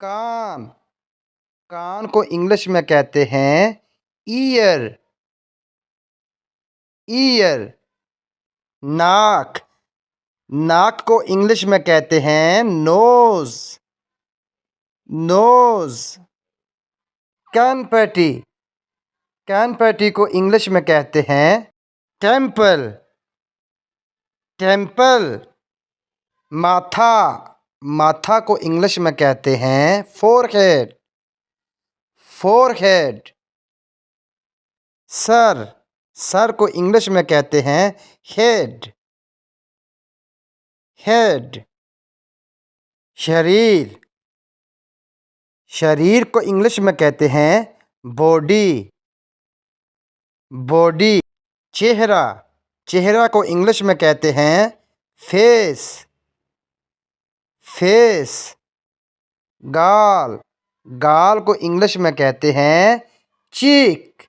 कान कान को इंग्लिश में कहते हैं ईयर ईयर। नाक नाक को इंग्लिश में कहते हैं नोज नोज। कानपट्टी कानपट्टी को इंग्लिश में कहते हैं टेम्पल टेम्पल। माथा माथा को इंग्लिश में कहते हैं फोरहेड फोरहेड। सर सर को इंग्लिश में कहते हैं हेड हेड। शरीर शरीर को इंग्लिश में कहते हैं बॉडी बॉडी। चेहरा चेहरा को इंग्लिश में कहते हैं फेस फेस। गाल गाल को इंग्लिश में कहते हैं चीक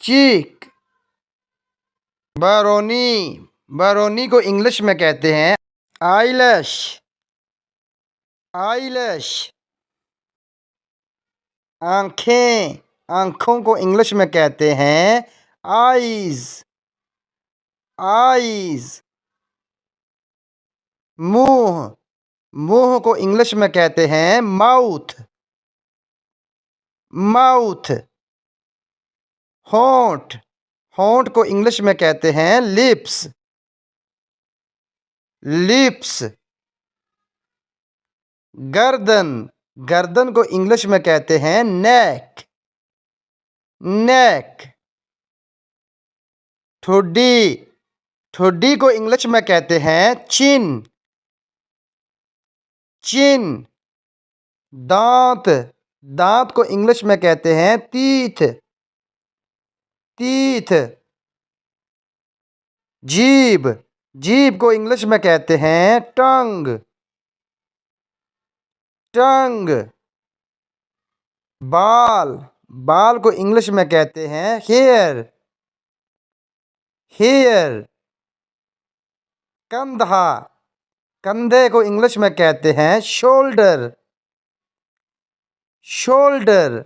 चीक। बरौनी बरौनी को इंग्लिश में कहते हैं आईलैश आईलैश। आंखें आंखों को इंग्लिश में कहते हैं आईज आईज। मुंह मुंह को इंग्लिश में कहते हैं माउथ माउथ। होंठ होंठ को इंग्लिश में कहते हैं लिप्स लिप्स। गर्दन गर्दन को इंग्लिश में कहते हैं नेक नेक। ठुड्डी ठुड्डी को इंग्लिश में कहते हैं चिन चिन। दांत दांत को इंग्लिश में कहते हैं टीथ टीथ। जीभ जीभ को इंग्लिश में कहते हैं टंग टंग। बाल बाल को इंग्लिश में कहते हैं हेयर हेयर। कंधा कंधे को इंग्लिश में कहते हैं शोल्डर शोल्डर।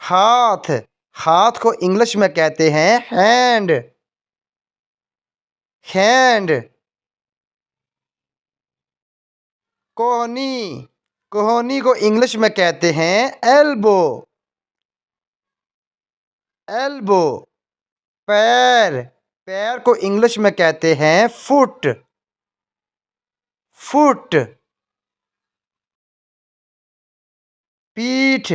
हाथ हाथ को इंग्लिश में कहते हैं हैंड हैंड। कोहनी कोहनी को इंग्लिश में कहते हैं एल्बो एल्बो। पैर पैर को इंग्लिश में कहते हैं फुट फुट। पीठ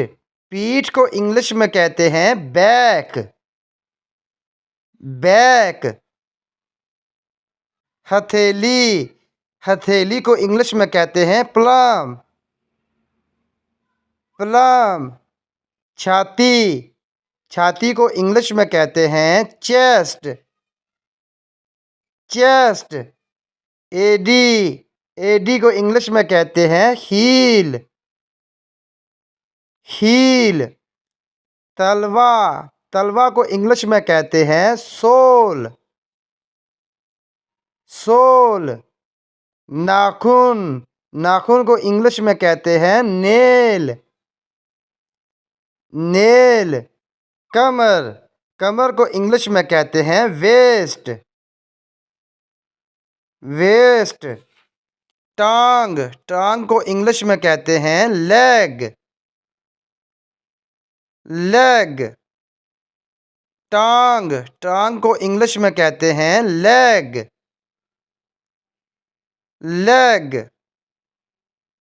पीठ को इंग्लिश में कहते हैं बैक बैक। हथेली हथेली को इंग्लिश में कहते हैं प्लम प्लम। छाती छाती को इंग्लिश में कहते हैं चेस्ट चेस्ट। एडी एडी को इंग्लिश में कहते हैं हील हील। तलवा तलवा को इंग्लिश में कहते हैं सोल सोल। नाखून नाखून को इंग्लिश में कहते हैं नेल नेल। कमर कमर को इंग्लिश में कहते हैं वेस्ट वेस्ट। टांग टांग को इंग्लिश में कहते हैं लेग लेग। टांग टांग को इंग्लिश में कहते हैं लेग लेग।